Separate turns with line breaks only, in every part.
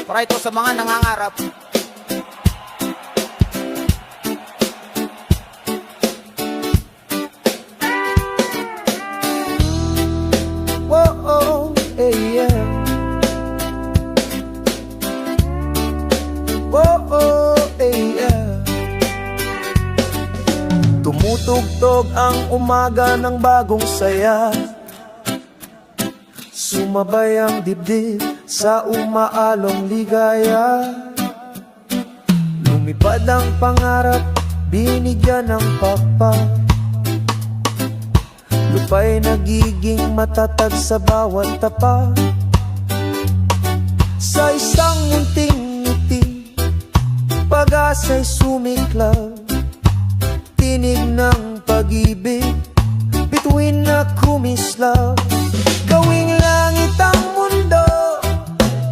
para ito sa mga nangangarap.
Whoa, yeah. Whoa, yeah. Tumutugtog ang umaga ng bagong saya. Sumabay ang dibdib sa umaalong ligaya. Lumipad ang pangarap, binigyan ng pakpak. Lupa'y nagiging matatag sa bawat tapak. Sa isang munting ngiti, pag-asa'y sumiklab. Tinig ng pag-ibig, bituin na kumislap. Gawing langit ang mundo,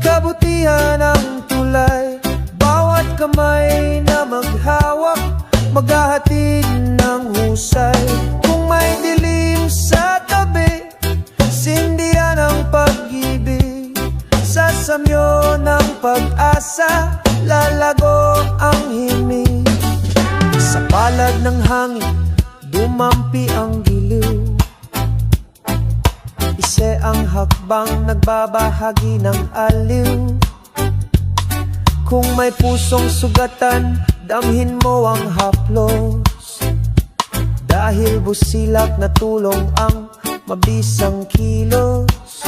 kabutihan ang tulay. Bawat kamay na maghawak, maghahatid ng husay. Kung may dilim sa tabi, sindihan ang pag-ibig. Sa samyo ng pag-asa, lalago ang himig. Sa palad ng hangin, dumampi ang giliw. Ise ang hakbang, nagbabahagi ng aliw. Kung may pusong sugatan, damhin mo ang haplos. Dahil busilak na tulong ang mabisang kilos.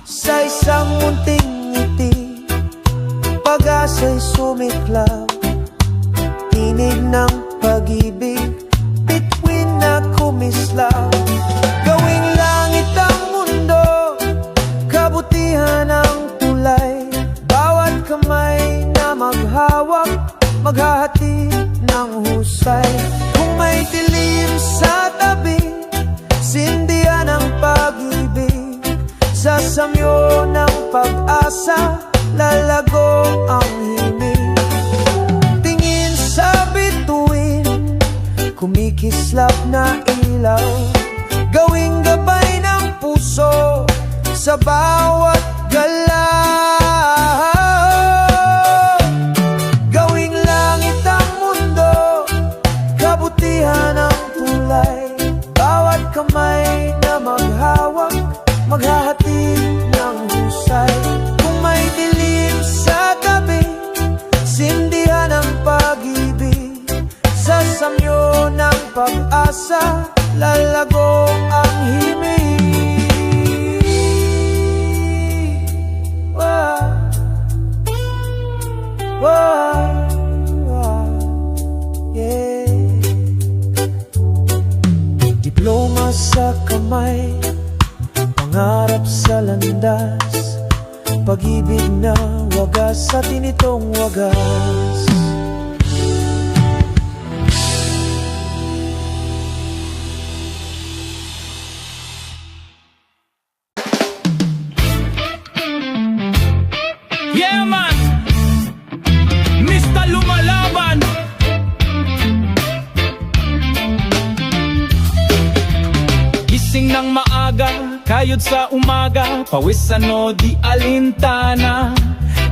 Sa isang munting ngiti, pag-asa'y sumiklab. Tinig ng pag-ibig, bituin na kumislap. Gawing langit ang mundo, kabutihan ang tulay. Bawat kamay na maghawak, maghahatid ng husay. Kung may dilim sa tabi, sindihan ang pag-ibig. Sa samyo ng pag-asa, lalago ang himig. Tingin sa bituin, kumikislap na ilaw. Gawing gabay ng puso sa bawat galaw. Gawing langit ang mundo, kabutihan ang tulay. Bawat kamay na maghawak, maghahatid ng husay. Kung may dilim sa tabi, sindihan ang pag-ibig. Sa samyo ng pag-asa, lalago ang himig. Wow. Wow. Wow. Yeah. Diploma sa kamay, pangarap sa landas. Pag-ibig na wagas sa tinitong wagas.
Yeah man, Mr. Lumalaban. Gising ng maaga, kayod sa umaga, pawisan o di alintana.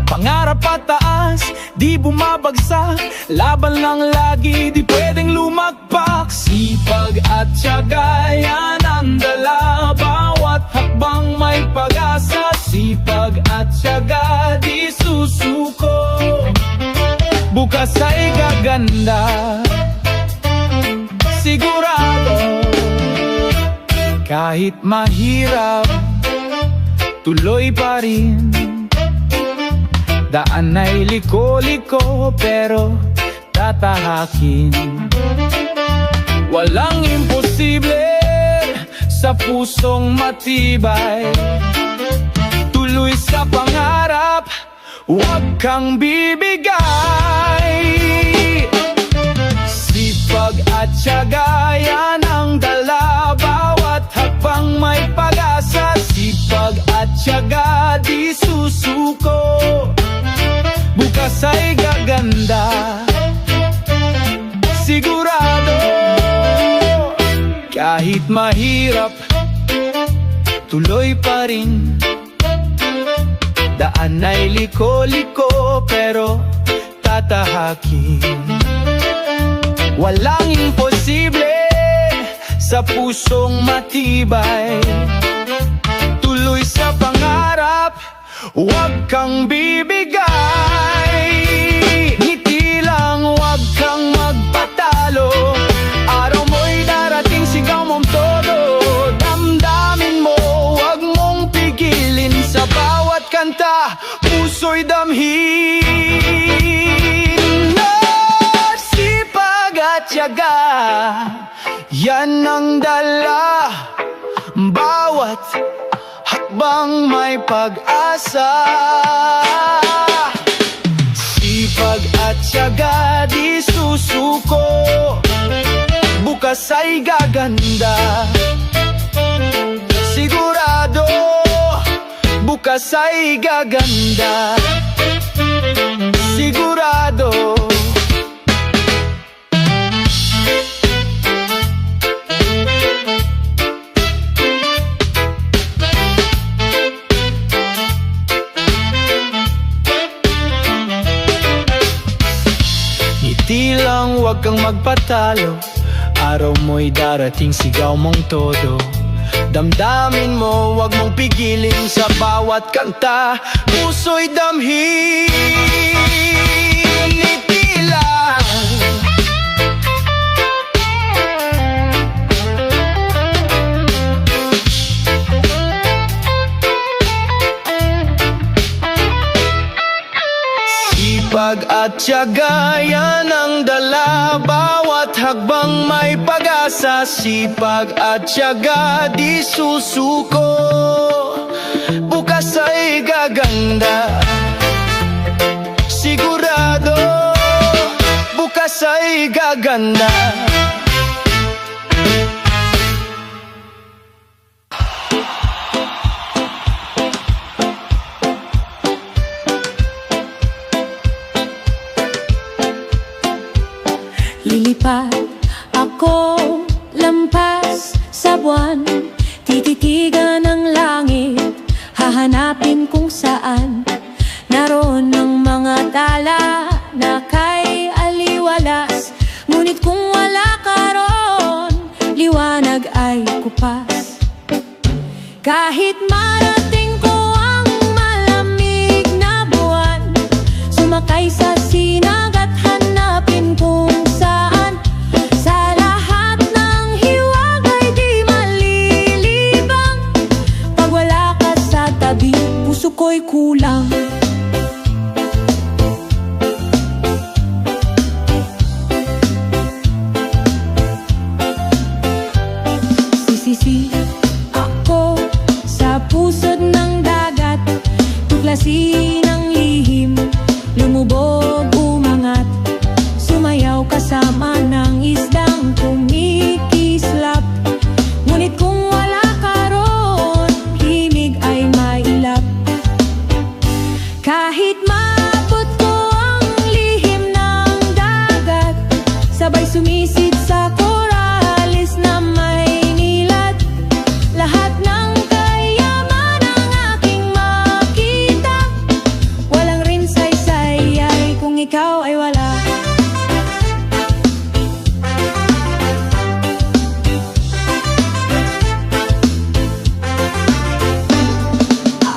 Pangarap pataas, di bumabagsak, laban lang lagi, di pwedeng lumagpak. Sipag at tiyaga, yan ang dala, bawat hakbang may pag-asa. Sipag at tiyaga, di susuko, bukas ay gaganda. Sigurado, kahit mahirap, tuloy pa rin. Daan ay liko-liko, pero tatahakin. Walang imposible sa pusong matibay. Tuloy sa pangarap, huwag kang bibigay. Sipag at tiyaga, yan ang dala, bawat hakbang may pag-asa. Sipag at tiyaga, di susuko, bukas ay gaganda. Sigurado, kahit mahirap, tuloy pa rin. daan ay liko-liko pero tatahakin. Walang imposible sa pusong matibay. Tuloy sa pangarap, huwag kang bibigay. Ngiti lang, huwag kang magpatalo. Araw mo'y darating, sigaw mong todo. Damdamin mo, huwag mong pigilin. Sa bawat kanta, puso'y damhin. No, sipag at tiyaga, yan ang dala. Bawat hakbang may pag-asa. Sipag at tiyaga, di susuko. Bukas ay gaganda. Sigurado, bukas ay gaganda. Sigurado. Ngiti lang, huwag kang magpatalo. Araw mo'y darating, sigaw mong todo. Damdamin mo, huwag mong pigilin. Sa bawat kanta, puso'y damhin. Ngiti lang. Sipag at tiyaga, yan ang dala. Bawat hakbang may pag-asa. Sipag at tiyaga, di susuko. Bukas ay gaganda. Sigurado, bukas ay gaganda.
Lilipad ako lampas sa buwan, tititigan ang langit, hahanapin kung saan naroon ang mga tala na kay aliwalas. Ngunit kung wala ka roon, liwanag ay kupas. Kahit marating ko ang malamig na buwan, sumakay sa sinag at hanapin kung saan. Sa lahat ng hiwagay di malilibang. Pag wala ka sa tabi, puso ko'y kulang. Sisisi ako sa pusod ng dagat, tuklasin ang lihim, lumubog, umangat, sumayaw kasama ng isdang kumikislap. Ngunit kung wala ka roon, himig ay mailap. Kahit maabot ko ang lihim ng dagat, sabay sumisid sa koralis na may nilat. Lahat ng kayaman ang aking makita, walang rin saysay kung ikaw ay wala.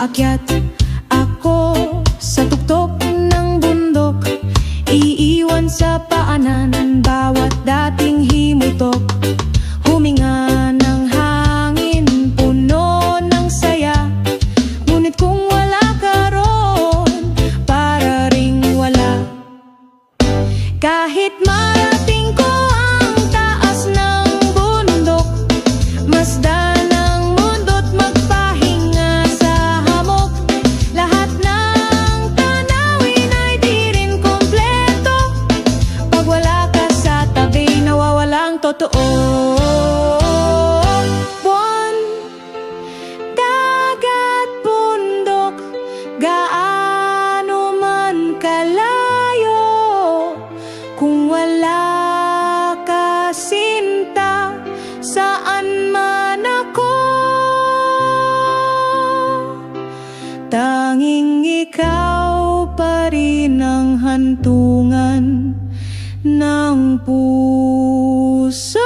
Aakyat ako sa tuktok ng bundok, iiwan sa paanan bawat dating himutok. Huminga ng hangin, puno ng saya. Ngunit kung wala ka roon, para ring wala. Kahit marating ko ang taas ng bundok, masdan ang mundo't magpahinga sa hamok. tanging ikaw pa rin ang hantungan ng puso.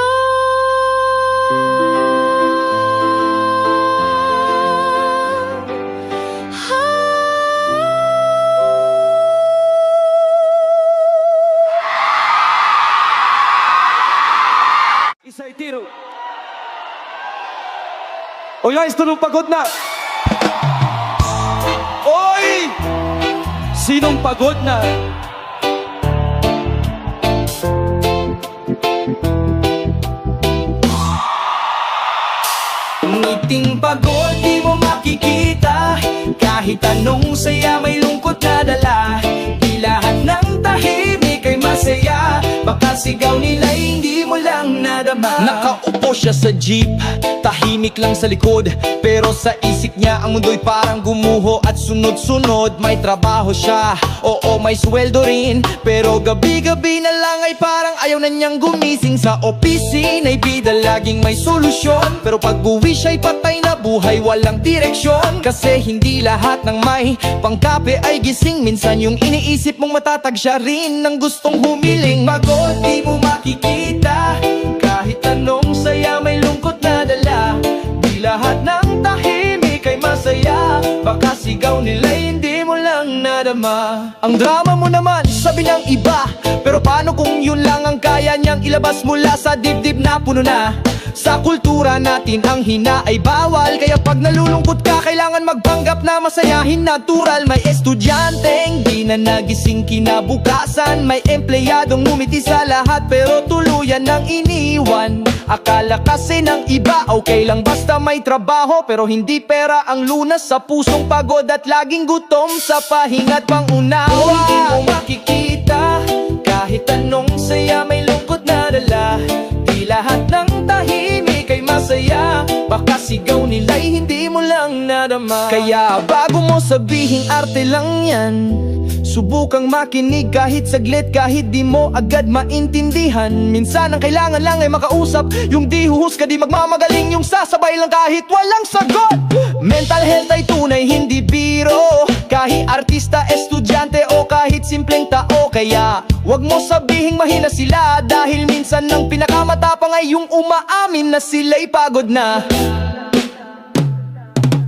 Isa'y tiro. O guys, tulong pagod na. Oy! Sinong pagod na?
Ngiting pagod di mo makikita, kahit anong saya may lungkot na dala. Di lahat ng tahimik ay masaya, baka sigaw nila hindi mo lang nadama. Nakaupo siya sa jeep, tahimik lang sa likod, pero sa isip niya ang mundo'y parang gumuho at sunod-sunod. May trabaho siya, oo may sweldo rin, pero gabi-gabi na lang ay parang ayaw na niyang gumising. Sa opisina ay bida laging may solusyon, pero pag uwi siya'y patay na buhay, walang direksyon. Kasi hindi lahat ng may pangkape ay gising, minsan yung iniisip mong matatag siya rin ng gustong humiling. Pagod di mo makikita, kahit anong saya may lungkot na dala. Di lahat ng tahimik ay masaya, baka sigaw nila hindi mo lang nadama. Ang drama mo naman sabi ng iba, pero paano kung yun lang ang kaya niyang ilabas mula sa dibdib na puno na? Sa kultura natin ang hina ay bawal, kaya pag nalulungkot ka kailangan magpanggap na masayahin natural. May estudyanteng di na nagising kinabukasan, may empleyadong ngumiti sa lahat pero tuluyan ng iniwan. Akala kasi ng iba okay lang basta may trabaho, pero hindi pera ang lunas sa pusong pagod at laging gutom sa pahinga't pangunawa. Hindi mo makikita, kahit anong saya may lungkot na dala. Di lahat ng tahimik ay masaya, baka sigaw nila'y hindi mo lang nadama. Kaya bago mo sabihing arte lang yan, subukang makinig kahit saglit, kahit di mo agad maintindihan. Minsan ang kailangan lang ay makausap, yung di huhusga di magmamagaling, yung sasabay lang kahit walang sagot. Mental health ay tunay hindi biro, kahit artista, estudyante o kahit simpleng tao. Kaya wag mo sabihing mahina sila, dahil minsan ang pinakamatapang ay yung umaamin na sila'y pagod na.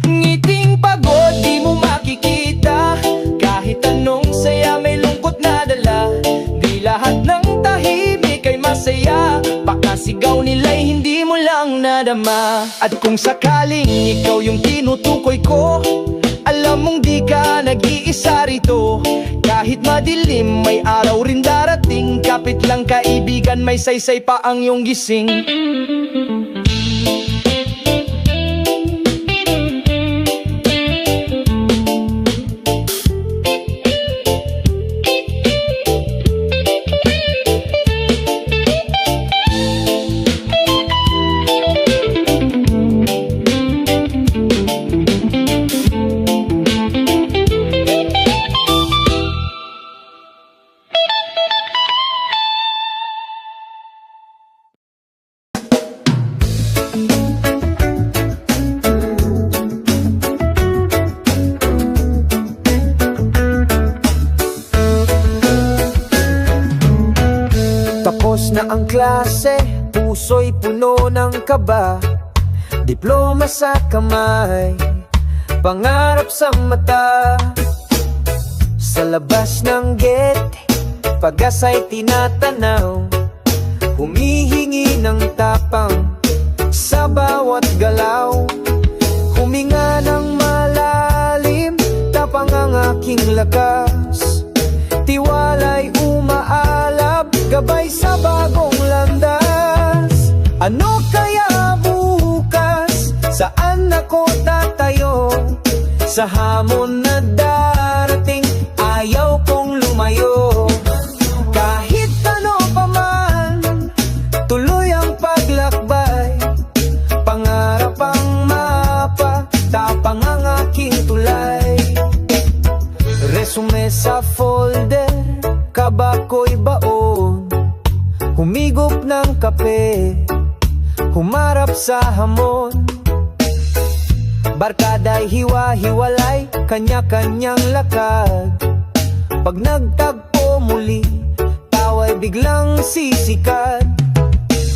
Ngiting pagod di mo makikita, kahit anong saya may lungkot na dala. Di lahat ng tahimik ay masaya, baka sigaw nila'y hindi mo lang nadama. At kung sakaling ikaw yung tinutukoy ko, alam mong di ka nag-iisa rito. Kahit madilim may araw rin darating, kapit lang kaibigan may saysay pa ang iyong gising.
Tapos na ang klase, puso'y puno ng kaba. Diploma sa kamay, pangarap sa mata. Sa labas ng gate, pag-asa'y tinatanaw, humihingi ng tapang sa bawat galaw. Huminga ng malalim, tapang ang aking lakas. Tiwala'y umaalab, gabay sa bagong landas. Ano kaya bukas? Saan ako tatayo? Sa hamon na darating, ayaw kong lumayo. Kahit ano pa man, tuloy ang paglakbay. Pangarap ang mapa, tapang ang aking tulay. Resume sa folder, kabako'y baon. Humigop ng kape, humarap sa hamon. Barkada'y hiwa-hiwalay, kanya-kanyang lakad. Pag nagtagpo muli, tawa'y biglang sisikat.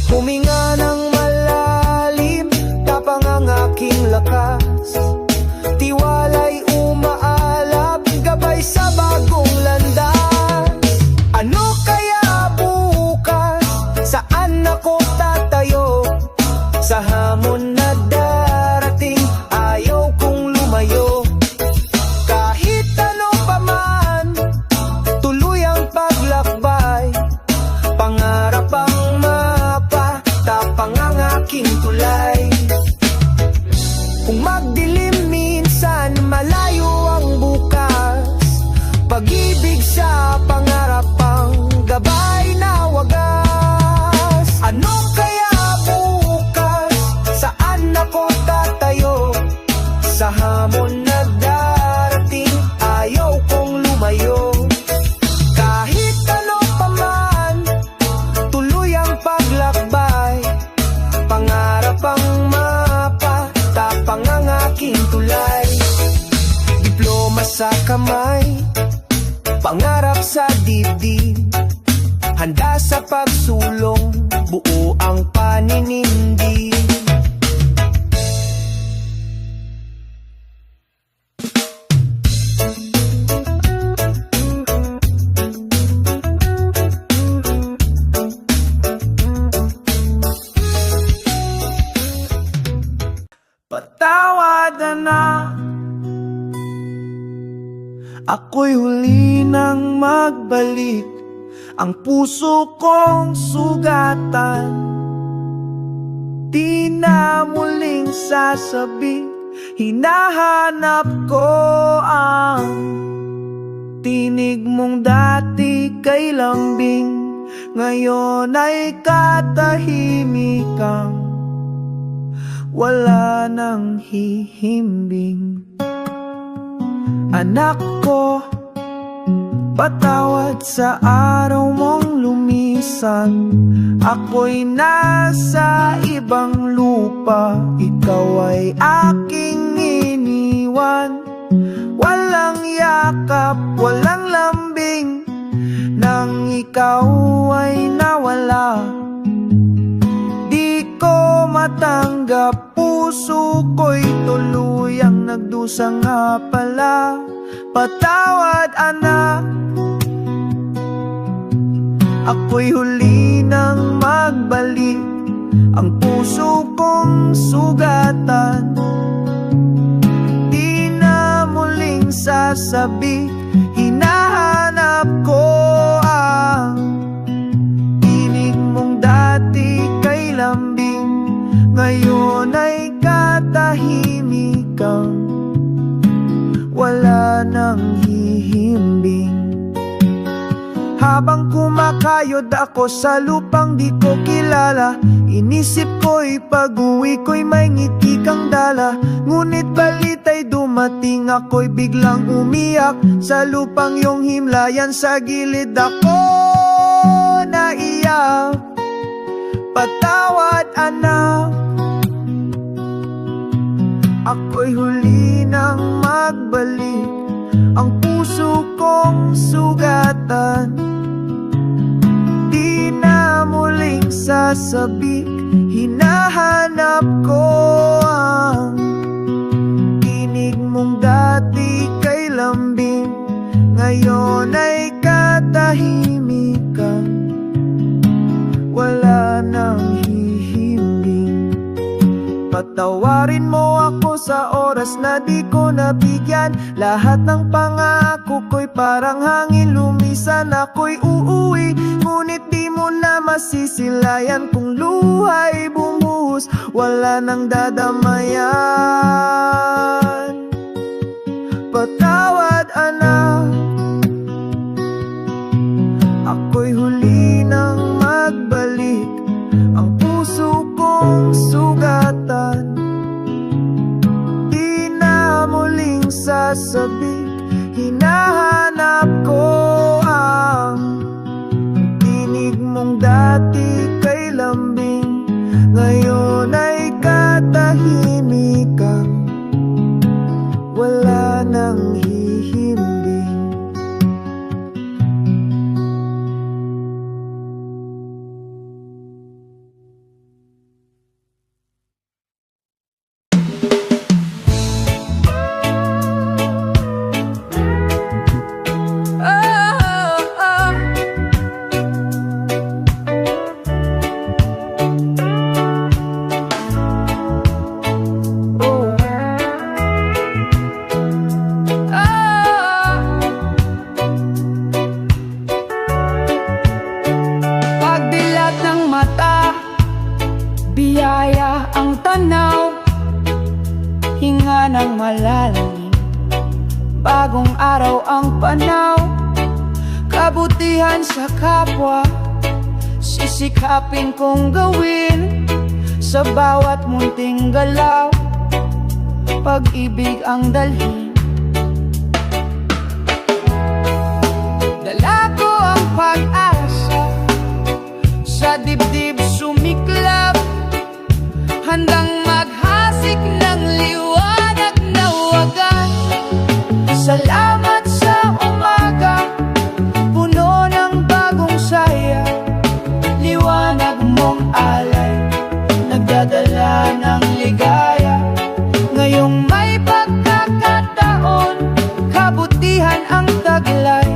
Huminga ng malalim, tapang ang aking lakas. Tiwala'y umaalap, gabay sa bagong landas. Ano kaya bukas? Saan ako tatayo? Sa hamon na darating, ayaw kong lumayo. Kahit ano pa man, tuloy ang paglakbay. Pangarap ang mapa, tapang ang aking tulay. Kung magdilim minsan, malayo ang bukas. Pag-ibig sa pangarap ang gabay na wagas. Ano kaya bukas? Saan ako tatayo? Sa hamon na darating, ayaw kong lumayo. Kahit ano pa man, tuloy ang paglakbay. Pangarap ang mapa, tapang ang aking tulay. Diploma sa kamay, pangarap sa dibdib. Handa sa pagsulong, buo ang paninindig. Patawad na, ako'y huli nang magbalik. Ang puso kong sugatan, di na muling sasabi. Hinahanap ko ang tinig mong dati kay lambing. Ngayon ay katahimikang wala nang hihimbing. Anak ko, patawad sa araw mong lumisan. Ako'y nasa ibang lupa, ikaw ay aking iniwan. Walang yakap, walang lambing, nang ikaw ay nawala. Di ko matanggap, puso ko'y tuluyang nagdusa nga pala. Patawad anak, ako'y huli nang magbalik. Ang puso kong sugatan, di na muling sasabi. Hinahanap ko ang tinig mong dati kay lambing. Ngayon ay katahimikang wala nang hihimbing. Habang kumakayod ako sa lupang di ko kilala, inisip ko'y pag-uwi ko'y may ngiti kang dala. Ngunit balita'y dumating, ako'y biglang umiyak. Sa lupang iyong himlayan, sa gilid ako naiyak. Patawad anak, ako'y huli nang magbalik. Ang puso kong sugatan, di na muling sasabik. Hinahanap ko ang tinig mong dati kay lambing. Ngayon ay katahimikan, wala nang hihimbing. Patawarin mo ako sa oras na di ko nabigyan. Lahat ng pangako ko'y parang hangin lumisan. Ako'y uuwi, ngunit di mo na masisilayan. Kung luha'y bumuhos, wala nang dadamayan. Patawad anak, ako'y huli nang magbalik. Ang puso kong sugatan, di na muling sasabik. Hinahanap ko ang tinig mong dati kay lambing. Ngayon ay katahimikan, dalhin. Bagong araw ang panaw, kabutihan sa kapwa, sisikapin kong gawin sa bawat munting galaw. Pag-ibig ang dalhin. Dala ko ang pag-asa, sa dibdib sumiklab, handang maghasik ng liwanag na wagas. Salamat sa umaga, puno ng bagong saya, liwanag mong alay, nagdadala ng ligaya. Ngayong may pagkakataon, kabutihan ang taglay,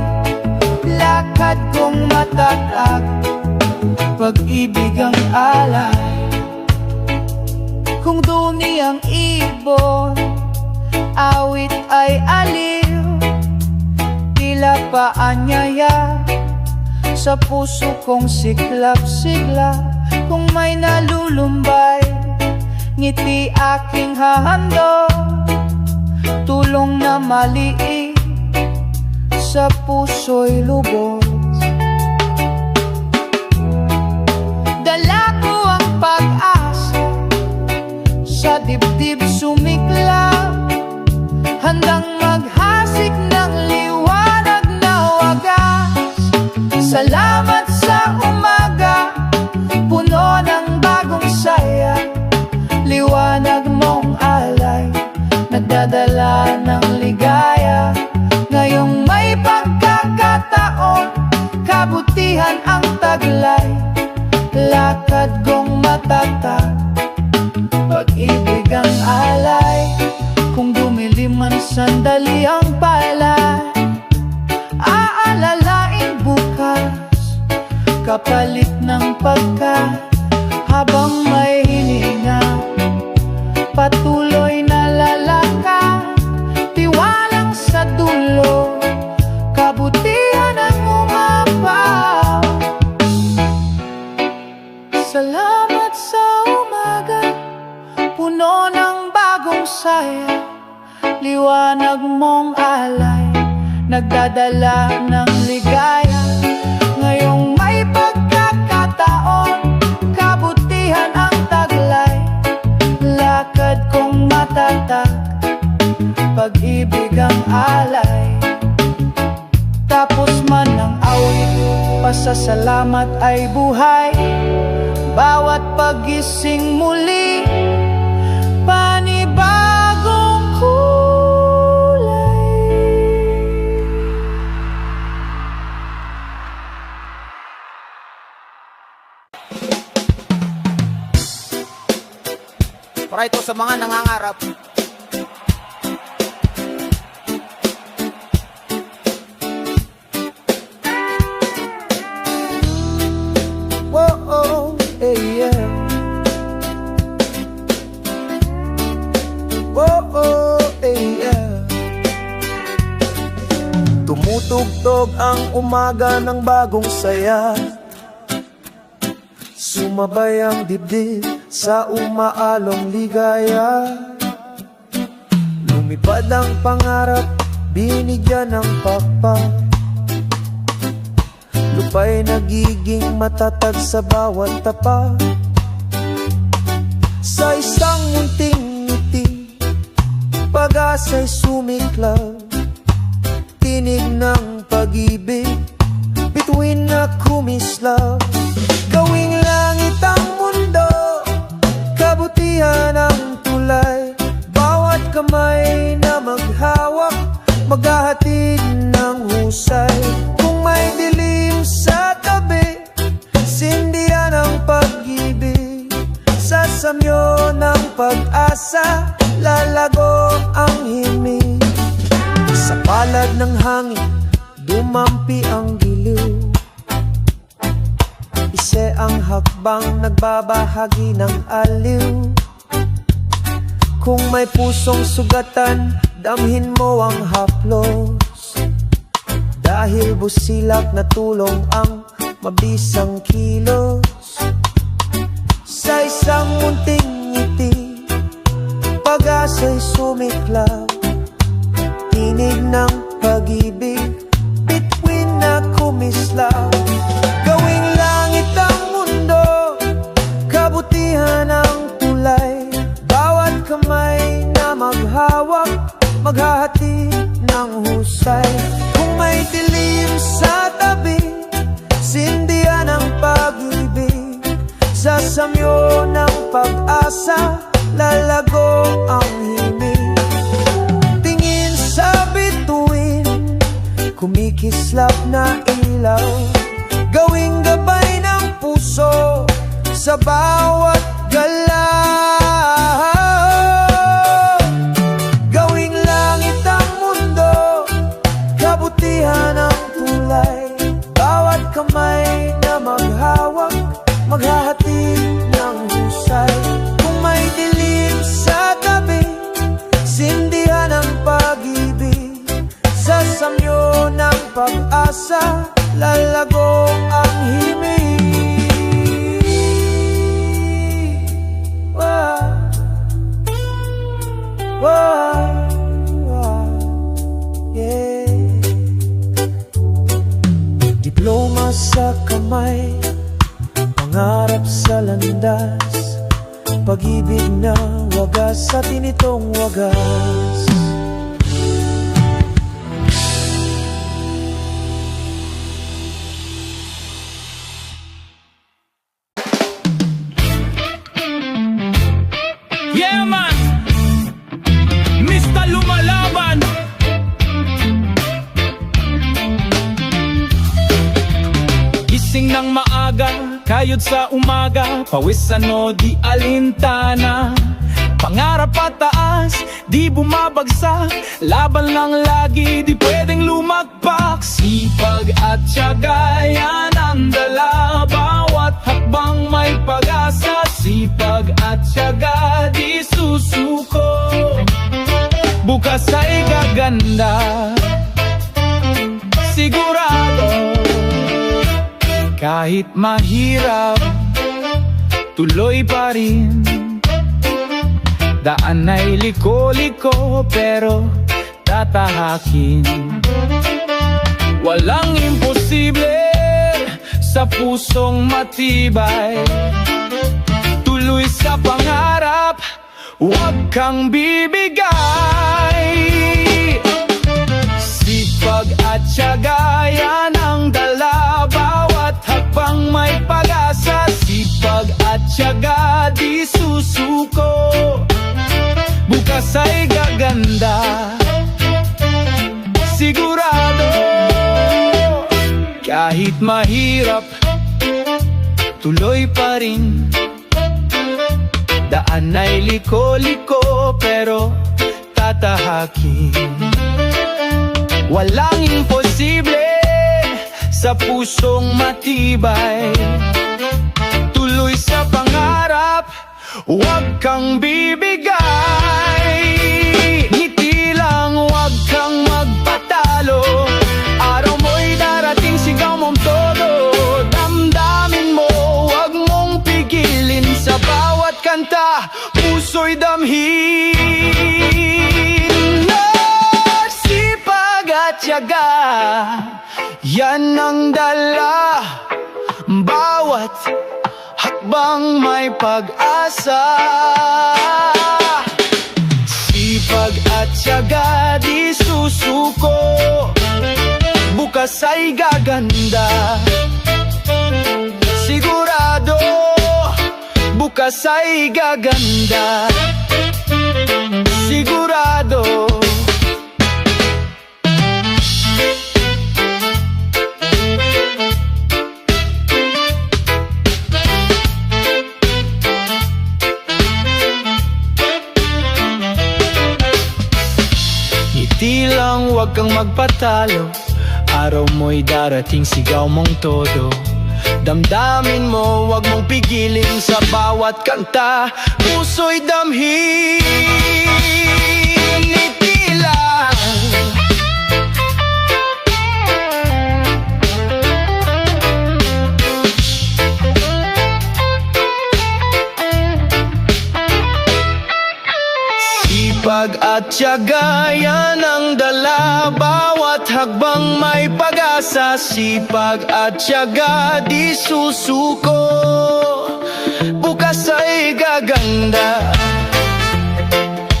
lakad kong matatag, pag-ibig ang alay. Kung duni ang ibon, awit ay aliw, tila paanyaya sa puso kong siklap-sigla. Kung may nalulumbay, ngiti aking hahandog, tulong na maliit sa puso'y lubos. Dala ko ang pag-asa, sa dibdib sumiklab, handang maghasik ng liwanag na wagas. Salamat sa umaga, puno ng bagong saya, liwanag mong alay, nagdadala ng ligaya. Ngayong may pagkakataon, kabutihan ang taglay, lakad kong matatag, pag-ibig ang alay. Kung dumilim man sandali ang palad, aalalain bukas, kapalit ng pagkat. Habang may hininga, patuloy na lalakad, tiwalang sa dulo, kabutihan ang umapaw. Salamat sa umaga, puno ng bagong saya, liwanag mong alay, nagdadala ng ligaya. Ngayong may pagkakataon, kabutihan ang taglay, lakad kong matatag, pag-ibig ang alay. Tapos man ang awit, pasasalamat ay buhay, bawat pagising muli, panibagong kulay.
Para ito sa mga nangangarap.
Whoa, yeah. Whoa, yeah. Tumutugtog ang umaga ng bagong saya, sumabay ang dibdib sa umaalong ligaya. Lumipad ang pangarap, binigyan ng pakpak, lupa'y nagiging matatag sa bawat tapak. Sa isang munting ngiti, pag-asa'y sumiklab, tinig ng pag-ibig, bituin na kumislap. Gawing langit ang mundo, kabutihan ang tulay, bawat kamay na maghawak, maghahatid ng husay. Kung may dilim sa tabi, sindihan ang pag-ibig, sa samyo ng pag-asa, lalago ang himig. Sa palad ng hangin, dumampi ang giliw, ise ang hakbang nagbabahagi ng aliw. Kung may pusong sugatan, damhin mo ang haplos, dahil busilak na tulong ang mabisang kilos. Sa isang munting ngiti, pag-asa'y sumiklab, tinig ng pag-ibig, bituin na kumislap. Gawing langit ang mundo, kabutihan ang tulay. Bawat kamay na maghawak, maghahati ng husay. Kung may dilim sa tabi, sindihan ang pag-ibig. Sa samyo ng pag-asa, lalago ang himig. Tingin sa bituin, kumikislap na ilaw. Gawing gabay ng puso sa bawat galaw. Gawing langit ang mundo, kabutihan ang tulay. Bawat kamay na maghawak, maghahati ng husay. Kung may dilim sa tabi, sindihan ang pag-ibig. Sa samyo ng pag-asa, lalagong ang himig. Wow. Wow. Wow. Yeah. Diploma sa kamay, pangarap sa landas, pag-ibig na wagas sa tinitong wagas.
Yeah man, Mr. Lumalaban. Gising ng maaga, kayod sa umaga, pawisan o di alintana. Pangarap pataas, di bumabagsak, laban lang lagi, di pwedeng lumagpak. Sipag at tiyaga, yan ang dala, bawat hakbang may pag-asa. Sipag at tiyaga, di susuko, bukas ay gaganda. Sigurado, kahit mahirap, tuloy pa rin. Daan ay liko-liko pero tatahakin. Walang imposible sa pusong matibay. Tuloy sa pangarap, huwag kang bibigay. Sipag at tiyaga, yan ang dala, bawat hakbang may pag-asa. Sipag at tiyaga, di susuko, bukas ay gaganda. Sigurado, kahit mahirap, tuloy pa rin. Daan ay liko-liko pero tatahakin. Walang imposible sa pusong matibay. Tuloy sa pangarap, huwag kang bibigay. Ngiti lang, huwag kang magpatalo. Araw mo'y darating, sigaw mong todo. Damdamin mo, huwag mong pigilin. Sa bawat kanta, puso'y damhin. No, sipag at tiyaga, yan ang dala, bawat hakbang may pag-asa. Sipag at tiyaga, di susuko, bukas ay gaganda. Sigurado, bukas ay gaganda. Sigurado. Ngiti lang, huwag kang magpatalo. Araw mo'y darating, sigaw mong todo. Damdamin mo, huwag mong pigilin. Sa bawat kanta, puso'y damhin. Ngiti lang. Sipag at tiyaga, yan ang dala, hakbang may pag-asa, sipag at tiyaga di susuko. Bukas ay gaganda,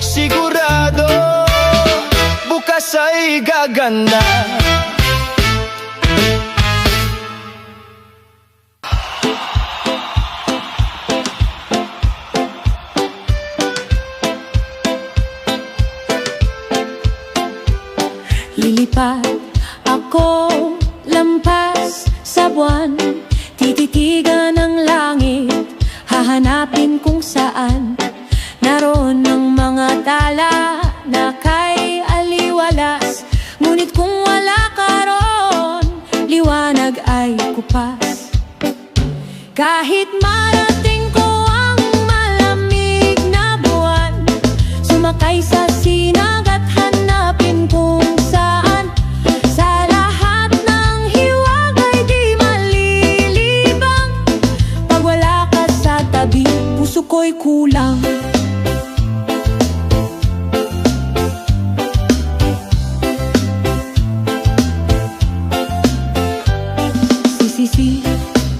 sigurado. Bukas ay gaganda.
Lilipad ako lampas sa buwan, tititigan ang langit, hahanapin kung saan naroon ang mga tala na kay aliwalas. Ngunit kung wala ka roon, liwanag ay kupas. Kahit marating ko ang malamig na buwan, sumakay sa sinag at hanapin kung saan. Sa lahat ng hiwaga ay di malilibang. Pag wala ka sa tabi, puso ko'y kulang. Sisisi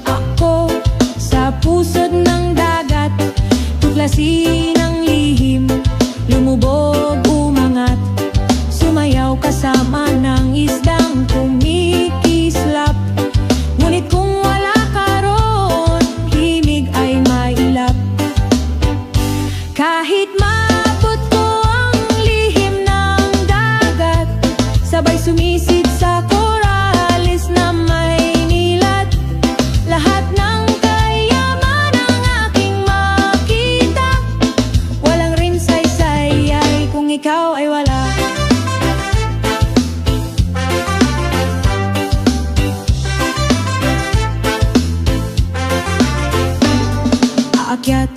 ako sa pusod ng dagat, tuklasin ang lihim, lumubog, umangat, sumayaw kasama ng isdang kumikislap. Ngunit kung wala ka roon, himig ay mailap. Kahit maabot ko ang lihim ng dagat, sabay sumisid sa koralis na may nilat. Lahat ng kayaman ang aking makita, walang rin saysay kung ikaw ay wala. Aakyat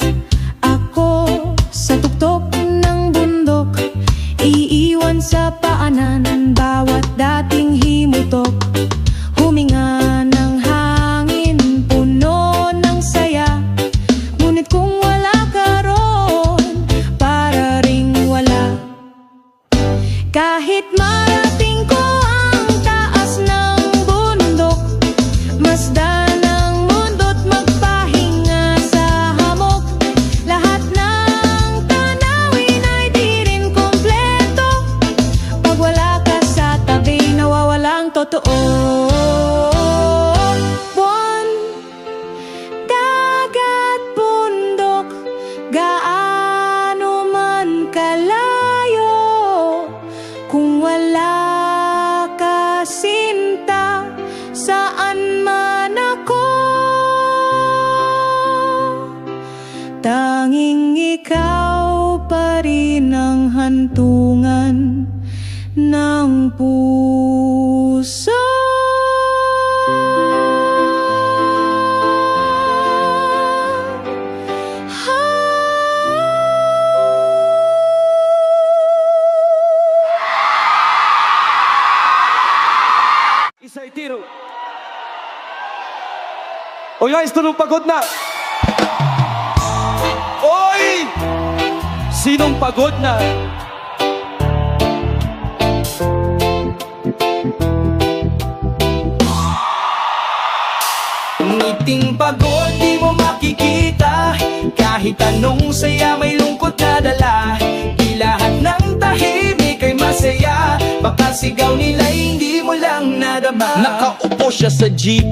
ako sa tuktok ng bundok, iiwan sa paanan bawat dating himutok. Huminga ng hangin, puno ng saya. Ngunit kung wala ka roon, para ring wala. Kahit marating ko ang taas ng bundok, masdan ang mundo't magpahinga sa hamok. Lahat ng tanawin ay di rin kompleto. Pag wala ka sa tabi, nawawalang totoo. Buwan, dagat, bundok, gaano man kalayo, kung wala ka sinta, saan man ako, tanging ikaw pa rin ang hantungan ng puso.
Isa'y tiro. O guys, tulong pagod na. Oy! Sinong pagod na?
Ngiting pagod di mo makikita, kahit anong saya may lungkot na dala. Di lahat ng tahimik ay masaya, baka sigaw nila hindi mo lang nadama. Nakaupo siya sa jeep,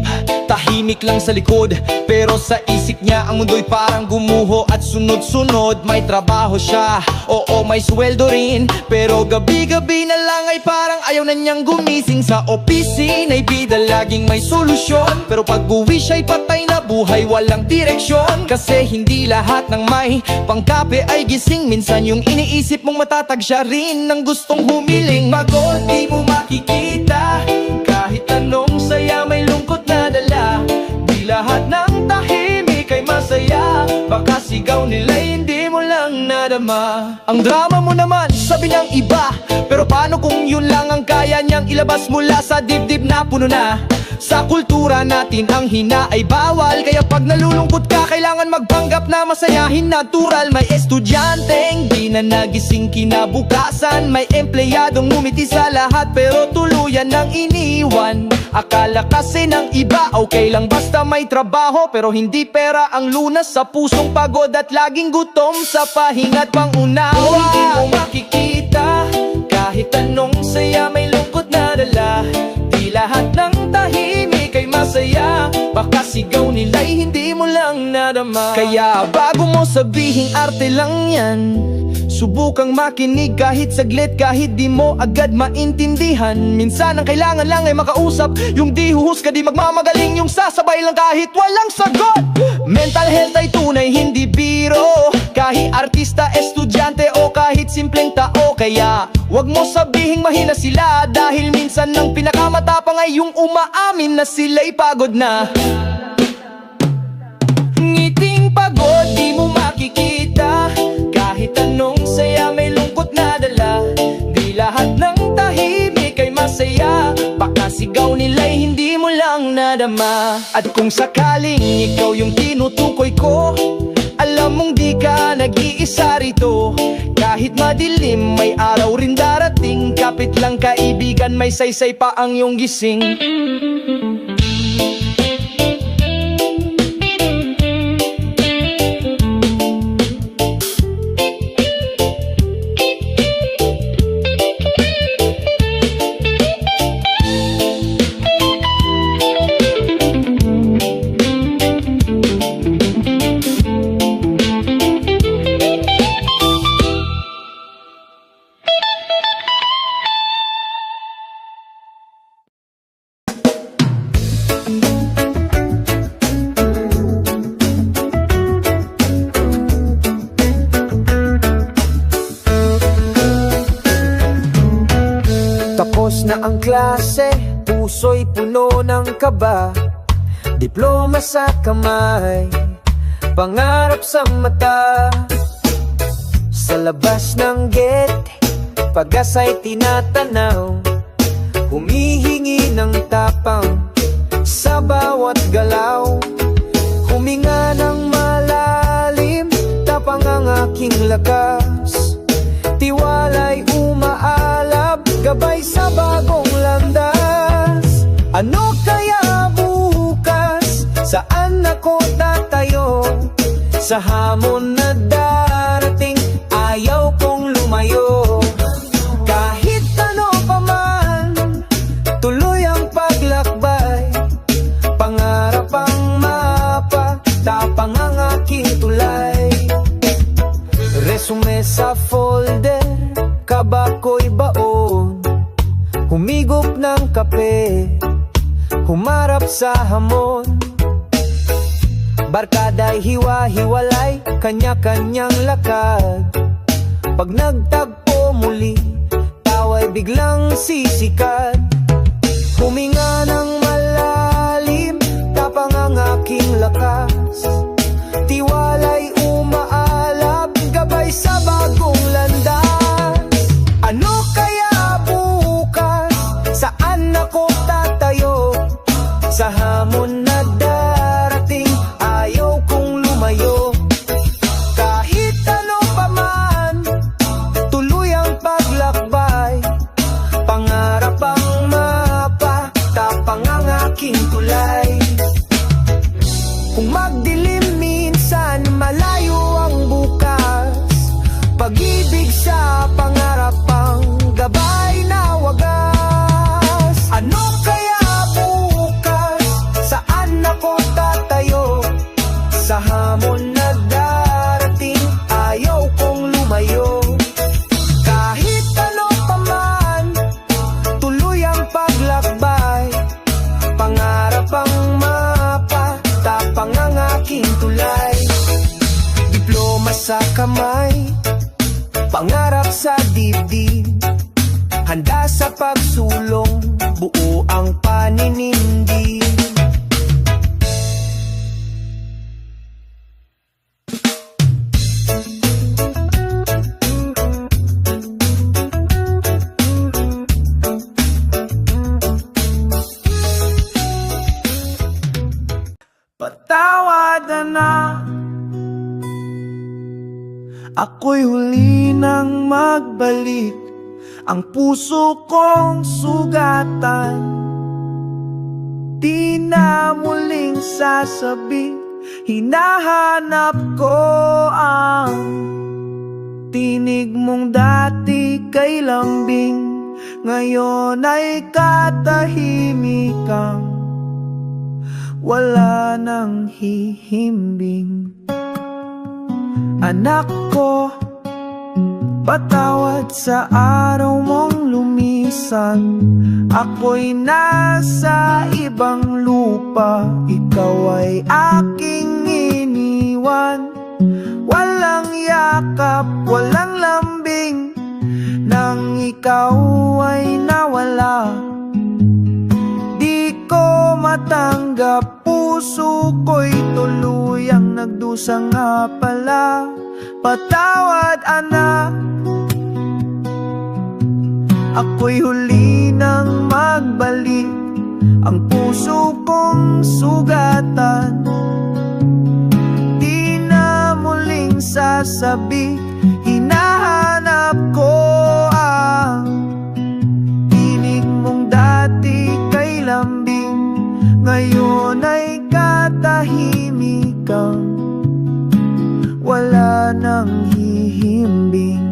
tahimik lang sa likod, pero sa isip niya ang mundo'y parang gumuho at sunod-sunod. May trabaho siya, oo may sweldo rin, pero gabi-gabi na lang ay parang ayaw na niyang gumising. Sa opisina ay bida laging may solusyon, pero pag uwi siya'y patay na buhay, walang direksyon. Kasi hindi lahat ng may pangkape ay gising, minsan yung iniisip mong matatag siya rin ang gustong humiling. Pagod di mo makikita, kahit anong saya may lungkot na dala. Di lahat ng tahimik ay masaya, baka sigaw nila hindi mo lang nadama. Ang drama mo naman, sabi niyang iba, pero paano kung yun lang ang kaya kaya niyang ilabas mula sa dibdib na puno na. Sa kultura natin ang hina ay bawal, kaya pag nalulungkot ka kailangan magpanggap na masayahin natural. May estudyanteng di na nagising kinabukasan, may empleyadong ngumiti sa lahat pero tuluyan nang iniwan. Akala kasi ng iba okay lang basta may trabaho, pero hindi pera ang lunas sa pusong pagod at laging gutom sa pahinga't pangunawa. Hindi mo makikita kahit anong saya, may lungkot na dala. Di lahat ng tahimik ay masaya, baka sigaw nila'y hindi mo lang nadama. Kaya bago mo sabihing arte lang yan, subukang makinig kahit saglit, kahit di mo agad maintindihan. Minsan ang kailangan lang ay makausap, yung di huhusga di magmamagaling, yung sasabay lang kahit walang sagot. Mental health ay tunay hindi biro, kahit artista, estudyante o kahit simpleng tao. Kaya wag mo sabihing mahina sila, dahil minsan ang pinakamatapang ay yung umaamin na sila'y pagod na. Ngiting pagod di mo makikita, kahit anong saya may lungkot na dala. Di lahat ng tahimik ay masaya, baka sigaw nila'y hindi mo lang nadama. At kung sakaling ikaw yung tinutukoy ko, alam mong di ka nag-iisa rito. Kahit madilim may araw rin darating, kapit lang kaibigan, may saysay pa ang iyong gising.
Tapos na ang klase, puso'y puno ng kaba. Diploma sa kamay, pangarap sa mata. Sa labas ng gate, pag-asa'y tinatanaw, humihingi ng tapang sa bawat galaw. Huminga ng malalim, tapang ang aking lakas. Tiwala'y umaalab, gabay sa bagong landas. Ano kaya bukas? Saan ako tatayo? Sa hamon na darating, ayaw kong lumayo. Kahit ano pa man, tuloy ang paglakbay. Pangarap ang mapa, tapang ang aking tulay. Resume sa folder, kabako'y baon. Humigop ng kape, humarap sa hamon. Barkada'y hiwa-hiwalay, kanya-kanyang lakad. Pag nagtagpo muli, tawa'y biglang sisikat. Huminga ng malalim, tapang ang aking lakas. Tiwala'y umaalab, gabay sa bagong landas. Ano kaya bukas? Saan ako tatayo? Sa hamon na darating, ayaw kong lumayo. Kahit ano pa man, tuloy ang paglakbay. Pangarap ang mapa, tapang ang aking tulay. Kung magdilim minsan, malayo ang bukas. Pag-ibig sa pangarap ang gabay na wagas. Ano kaya bukas? Saan ako tatayo? Sa hamon na darating, ayaw kong lumayo. Kahit ano pa man, tuloy ang paglakbay. Pangarap ang mapa, tapang ang aking tulay. Diploma sa kamay, pangarap sa dibdib. Handa sa pagsulong, buo ang paninindig. Ako'y huli nang magbalik, ang puso kong sugatan. Di na muling sasabi, hinahanap ko ang tinig mong dati kay lambing. Ngayon ay katahimikang wala nang hihimbing. Anak ko, patawad sa araw mong lumisan. Ako'y nasa ibang lupa, ikaw ay aking iniwan. Walang yakap, walang lambing, nang ikaw ay nawala. Di ko matanggap, puso ko'y tuluyang nagdusa nga pala. Patawad anak, ako'y huli nang magbalik, ang puso kong sugatan. Di na muling sasabi, hinahanap ko ang tinig mong dati kay lambing. Ngayon ay katahimikang wala nang hihimbing.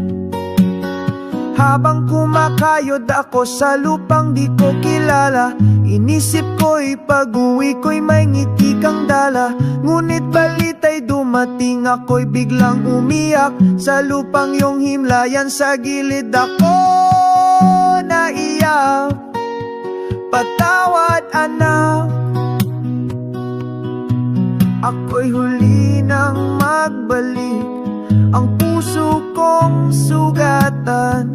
Habang kumakayod ako sa lupang di ko kilala, inisip ko'y pag-uwi ko'y may ngiti kang dala. Ngunit balita'y dumating, ako'y biglang umiyak sa lupang iyong himlayan. Sa gilid ako naiyak, patawad anak. Ako'y huli nang magbalik, ang puso kong sugatan.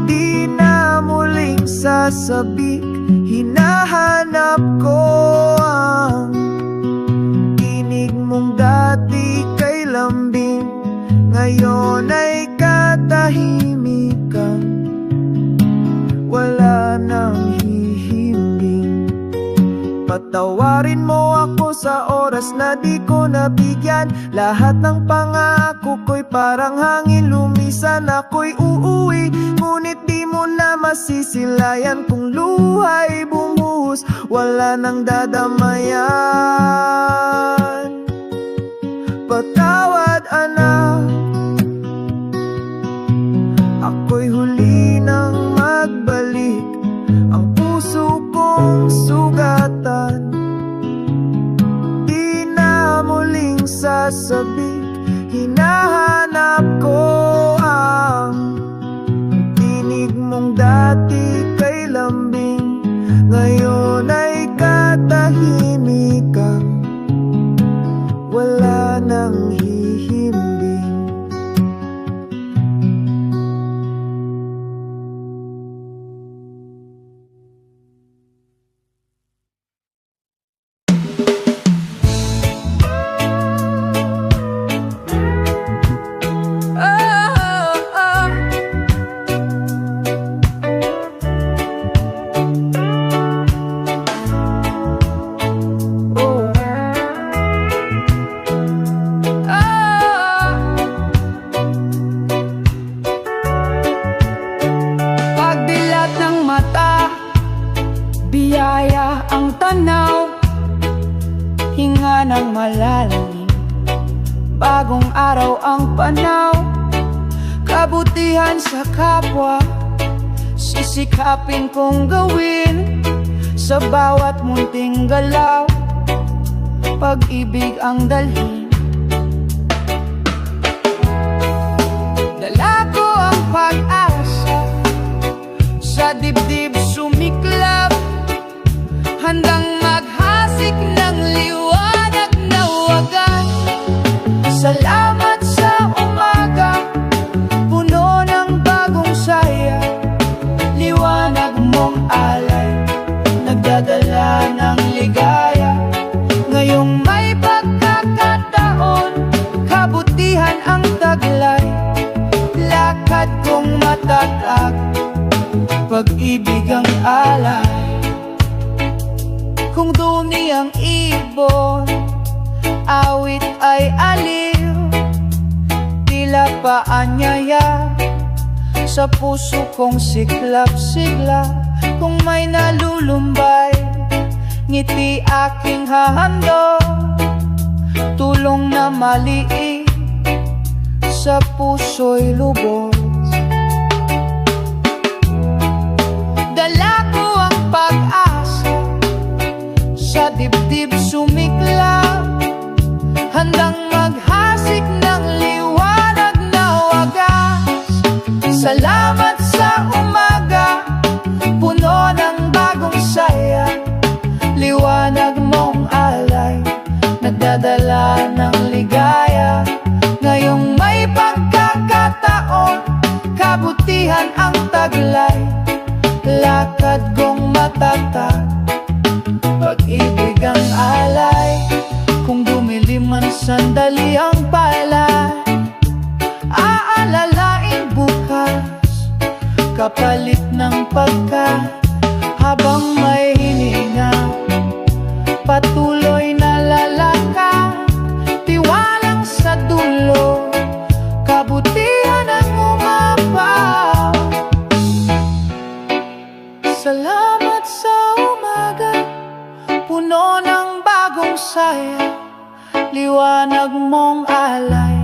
Di na muling sasabik, hinahanap ko ang tinig mong dati kay lambing. Ngayon ay katahimikan, wala nang hihimbing. Patawarin mo ako sa oras na di ko nabigyan. Lahat ng pangako ko'y parang hangin lumisan. Ako'y uuwi, ngunit di mo na masisilayan. Kung luha'y bumuhos, wala nang dadamayan. Patawad anak, ako'y huli nang magbalik, ang puso kong sugatan. Di na muling sasabik, hinahanap ko ang tinig mong dati kay lambing. Ngayon ay katahimikang wala nang hihimbing.
Pagdilat ng mata, biyaya ang tanaw, hinga ng malalim, bagong araw ang panaw. Kabutihan sa kapwa, sisikapin kong gawin. Sa bawat munting galaw, pag-ibig ang dalhin. Dala ko ang pag-asa, sa dibdib sumiklab, handang maghasik ng liwanag na wagas. Salamat sa umaga, puno ng bagong saya. Liwanag mong alay, nagdadala ng ligaya. Ngayong may pagkakataon, kabutihan ang taglay. Lakad kong matatag, pag-ibig ang alay. Kung duni ang ibon, awit ay aliw.
tila paanyaya sa puso kong siklap-sigla. Kung may nalulumbay, ngiti aking hahando, tulong na maliit sa puso'y lubos. Dala ko ang pag-asa, sa dibdib sumiklab, handang maghasik ng liwanag na wagas. Salamat sa umaga, puno ng bagong saya, liwanag mong alay, nagdadala ng ligaya. Ngayong may pagkakataon, kabutihan ang taglay, lakad kong matatag, pag-ibig ang alay. Kung dumilim man sandali ang palad, aalalain bukas, kapalit ng pagkat. Habang may hininga, patuloy na lalakad, tiwalang sa dulo, kabutihan ang umapaw. Salamat sa umaga, puno ng bagong saya, liwanag mong alay,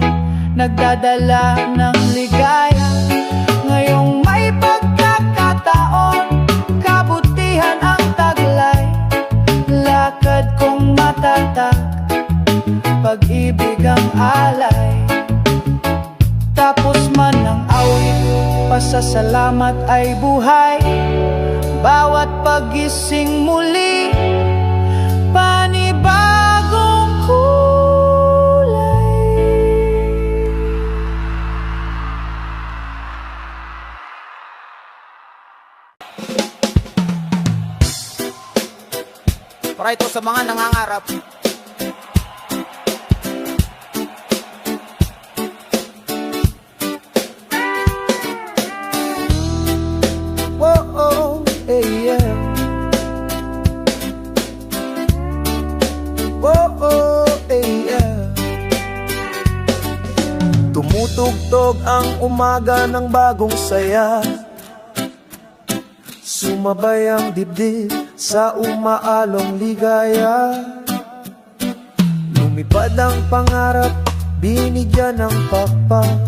nagdadala ng ligaya. Ngayong may pagkakataon, kabutihan ang taglay, lakad kong matatag, pag-ibig ang alay. Tapos man ang awit, pasasalamat ay buhay, bawat pagising muli, panibagong kulay.
Para ito sa mga nangangarap.
Whoa, hey, yeah. Whoa, hey, yeah. Tumutugtog ang umaga ng bagong saya, sumabay ang dibdib sa umaalong ligaya. Lumipad ang pangarap, binigyan ng pakpak,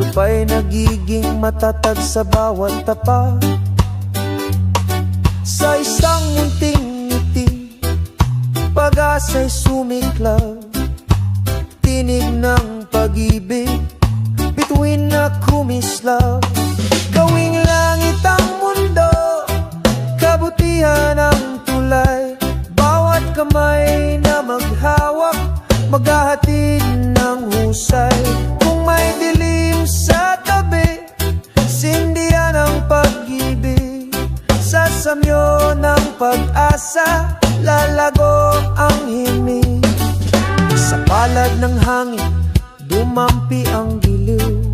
lupa'y nagiging matatag sa bawat tapak. Sa isang munting ngiti, pag-asa'y sumiklab, tinig ng pag-ibig, bituin na kumislap. Gawing langit ang mundo, kabutihan ang tulay, bawat kamay na maghawak, maghahatid ng husay. Kung may dilim sa tabi, sindihan ang pag-ibig, sa samyo ng pag-asa, lalago ang himig. Sa palad ng hangin, dumampi ang giliw,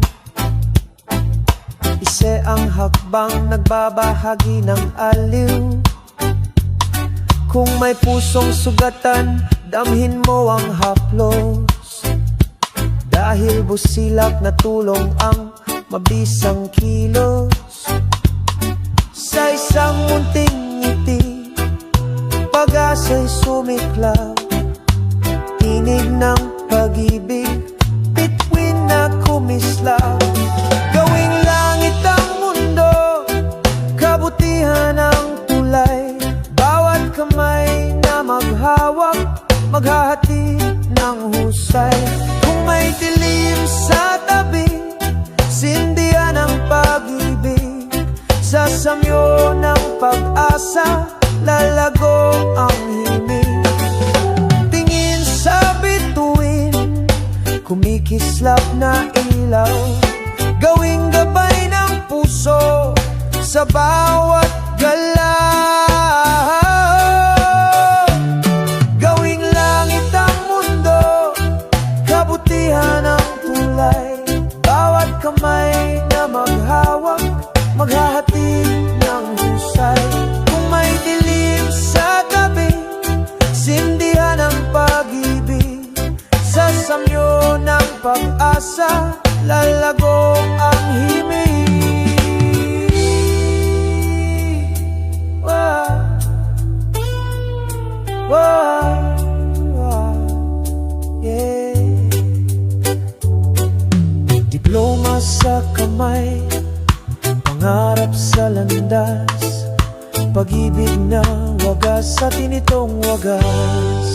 ise ang hakbang nagbabahagi ng aliw. Kung may pusong sugatan, damhin mo ang haplos, dahil busilak na tulong ang mabisang kilos. Sa isang munting ngiti, pag-asa'y sumiklab, tinig ng pag-ibig, bituin na kumislap. Gawing langit ang mundo, kabutihan ang tulay, bawat kamay na maghawak, maghahatid ng husay. Kung may dilim sa tabi, sindihan ang pag-ibig, sa samyo ng pag-asa, lalago ang himig. Tingin sa bituin, kumikislap na ilaw, gawing gabay ng puso sa bawat galaw. Gawing langit ang mundo, kabutihan ang tulay, bawat kamay na maghawak, maghahatid ng husay. Kung may dilim sa gabi, sindihan ang pag-ibig, sa samyo ng Pangarap sa landas, pag-ibig na wagas sa tinitong wagas.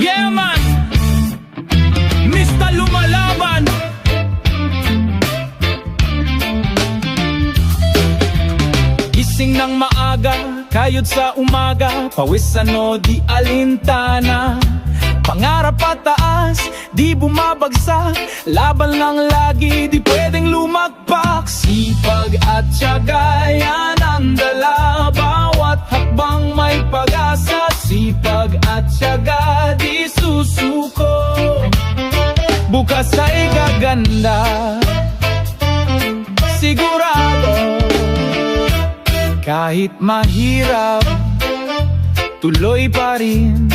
Yeah man, Mr. Lumalaban. Gising ng maaga, kayod sa umaga, pawisan o di alintana. Pangarap pataas, di bumabagsak, laban lang lagi, di pwedeng lumagpak. Sipag at tiyaga, yan ang dala, bawat hakbang may pag-asa. Sipag at tiyaga, di susuko, bukas ay gaganda. Sigurado, kahit mahirap, tuloy pa rin.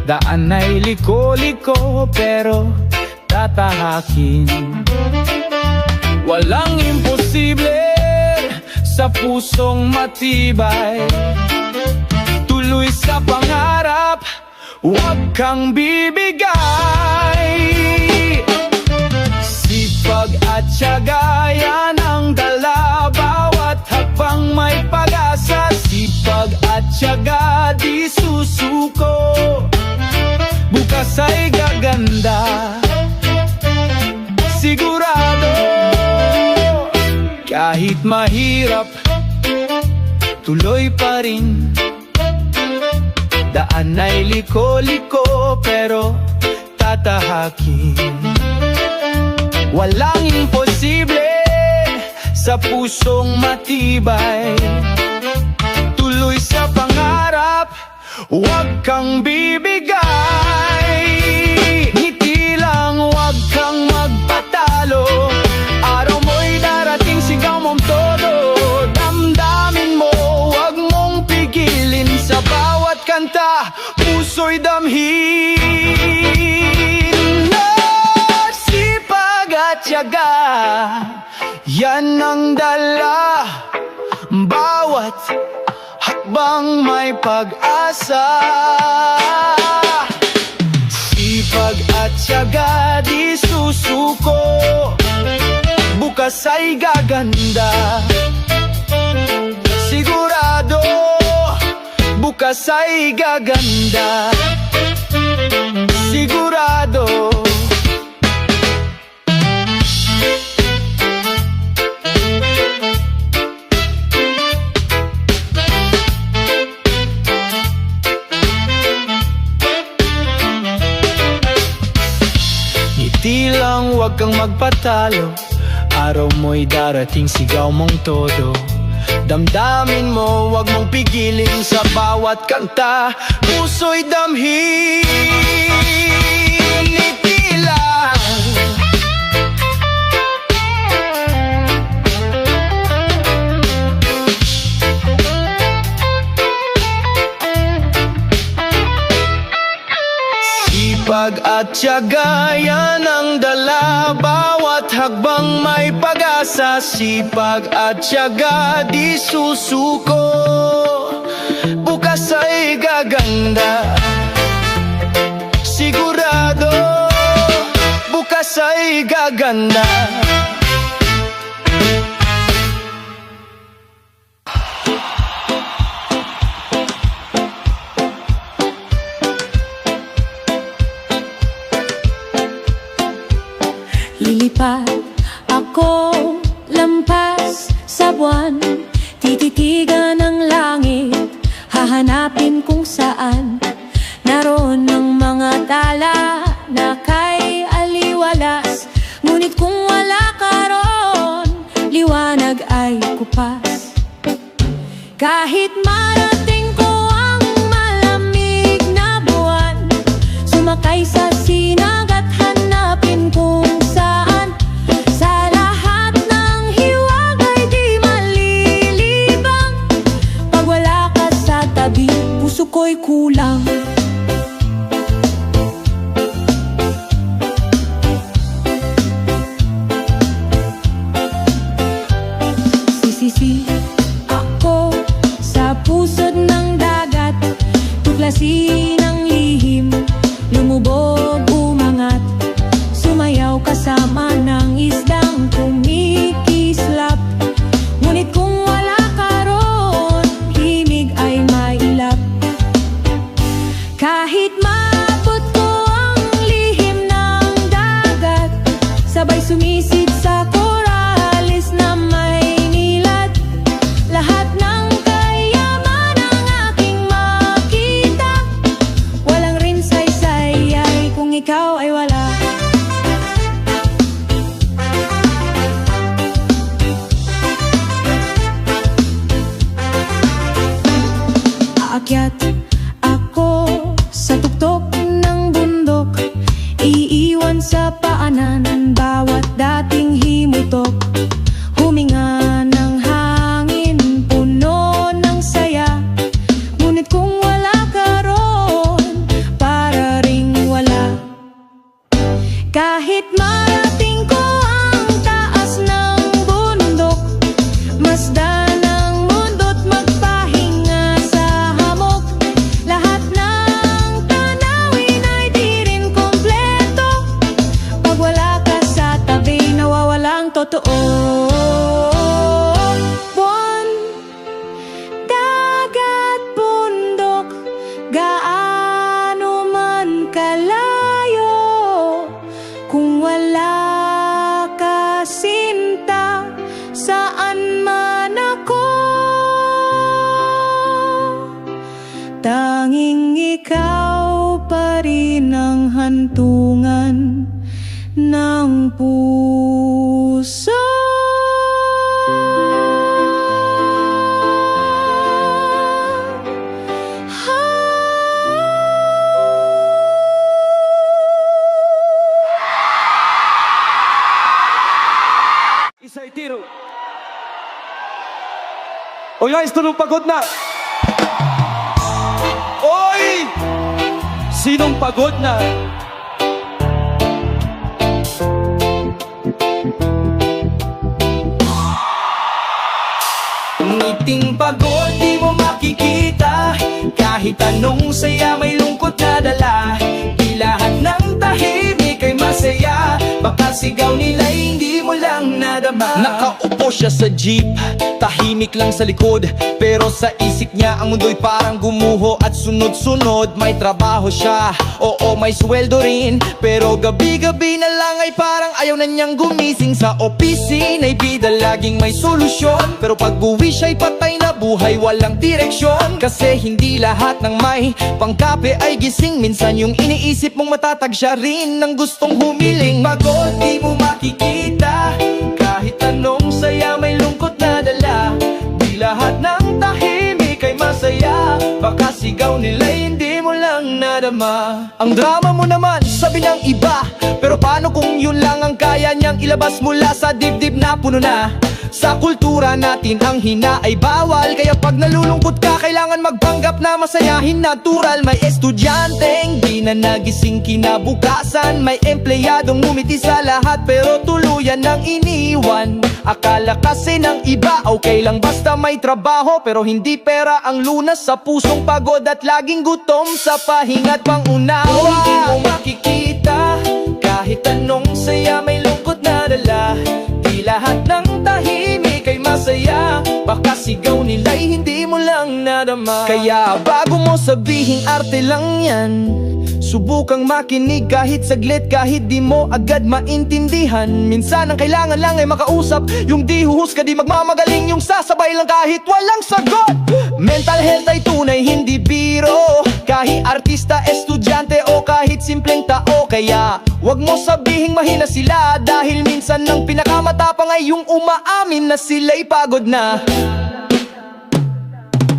Daan ay liko-liko pero tatahakin. Walang imposible sa pusong matibay. Tuloy sa pangarap, huwag kang bibigay. Sipag at tiyaga, yan ang dala, bawat hakbang may pag-asa. Sipag at tiyaga, di susuko, bukas ay gaganda. Sigurado, kahit mahirap, tuloy pa rin. Daan ay liko-liko pero tatahakin. Walang imposible sa pusong matibay. Tuloy sa pangarap, huwag kang bibigay. Ngiti lang, huwag kang magpatalo. Araw mo'y darating, sigaw mong todo. Damdamin mo, huwag mong pigilin. Sa bawat kanta, puso'y damhin. Sipag at tiyaga, yan ang dala, bawat hakbang may pag-asa. Sipag at tiyaga, di susuko, bukas ay gaganda. Sigurado, bukas ay gaganda. Sigurado. Ngiti lang, huwag kang magpatalo. Araw mo'y darating, sigaw mong todo. Damdamin mo, huwag mong pigilin. Sa bawat kanta, puso'y damhin. Ngiti lang. Sipag at tiyaga, yan ang dala, bawat hakbang may pag-asa. Sipag at tiyaga, di susuko, bukas ay gaganda. Sigurado, bukas ay gaganda.
Lilipad ako lampas sa buwan, tititigan ang langit, hahanapin kung saan naroon ang mga tala na kay aliwalas. Ngunit kung wala ka roon, liwanag ay kupas. Kahit marating ko ang malamig na buwan, sumakay sa sinag at hanapin kung saan. Sa lahat ng hiwag ay di malilibang. Pag wala ka sa tabi, puso ko'y kulang. Sisisi ako sa pusod ng dagat, tuklasin ang lihim, lumubog, umangat, sumayaw kasama ng isdang kumikislap. Ngunit kung wala ka ron, himig ay mailap. Kahit maabot ko ang lihim ng dagat, sabay sumisid sa koralis na may nilat. Lahat ng kayaman ang aking makita, walang rin saysay kung ikaw ay wala. Aakyat ako sa tuktok ng bundok, iiwan sa paanan bawat dating himutok. Huminga ng hangin, puno ng saya, ngunit kung wala ka ron, para ring wala. Kahit marating ko ang taas ng bundok, masdan ang mundo't magpahinga sa hamok. Lahat ng tanawin ay di rin kompleto, pag wala ka sa tabi, nawawalang totoo. Buwan, dagat, bundok, gaano man kalayo, kung wala ka sinta, saan man ako, tanging ikaw pa rin ang hantungan ng puso.
Isa'y tiro. O guys, tulong pagod na. Oy! Sinong pagod na?
Ngiting pagod di mo makikita, kahit anong saya may lungkot na dala. Di lahat ng tahimik ay masaya, baka sigaw nila'y hindi mo lang nadama. Nakaupo siya sa jeep, tahimik lang sa likod, pero sa isip niya ang mundo'y parang gumuho at sunod-sunod. May trabaho siya, oo may sweldo rin, pero gabi-gabi na lang ay parang ayaw na niyang gumising. Sa opisina ay bida laging may solusyon, pero pag uwi siya'y patay na buhay, walang direksyon. Kasi hindi lahat ng may pangkape ay gising, minsan yung iniisip mong matatag siya rin ng gustong humiling. Pagod di mo makikita, kahit anong saya may lungkot na dala. Di lahat ng tahimik ay masaya, baka sigaw nila'y hindi mo lang nadama. Ang drama mo naman, sabi ng iba, pero paano kung yun lang ang kaya niyang ilabas mula sa dibdib na puno na? Sa kultura natin ang hina ay bawal, kaya pag nalulungkot ka kailangan magpanggap na masayahin natural. May estudyanteng di na nagising kinabukasan, may empleyadong ngumiti sa lahat pero tuluyan ng iniwan. Akala kasi ng iba okay lang basta may trabaho, pero hindi pera ang lunas sa pusong pagod at laging gutom sa pahinga't pangunawa. Hindi mo makikita, kahit anong saya may lungkot na dala. Di lahat ng tahimik ay masaya, baka sigaw nila'y hindi mo lang nadama. Kaya bago mo sabihing arte lang yan, subukang makinig kahit saglit, kahit di mo agad maintindihan. Minsan ang kailangan lang ay makausap, yung di huhusga di magmamagaling, yung sasabay lang kahit walang sagot. Mental health ay tunay hindi biro, kahit artista, estudyante o kahit simpleng tao. Kaya wag mo sabihing mahina sila, dahil minsan ang pinakamatapang ay yung umaamin na sila'y pagod na.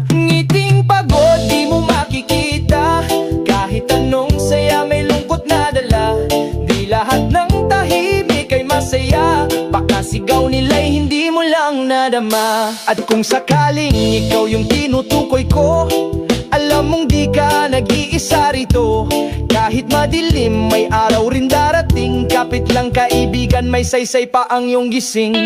Ngiting pagod di mo makikita, kahit anong saya may lungkot na dala. Di lahat ng tahimik ay masaya, baka sigaw nila'y hindi mo lang nadama. At kung sakaling ikaw yung tinutukoy ko, alam mong di ka nag-iisa rito. Kahit madilim may araw rin darating, kapit lang kaibigan, may saysay pa ang iyong gising.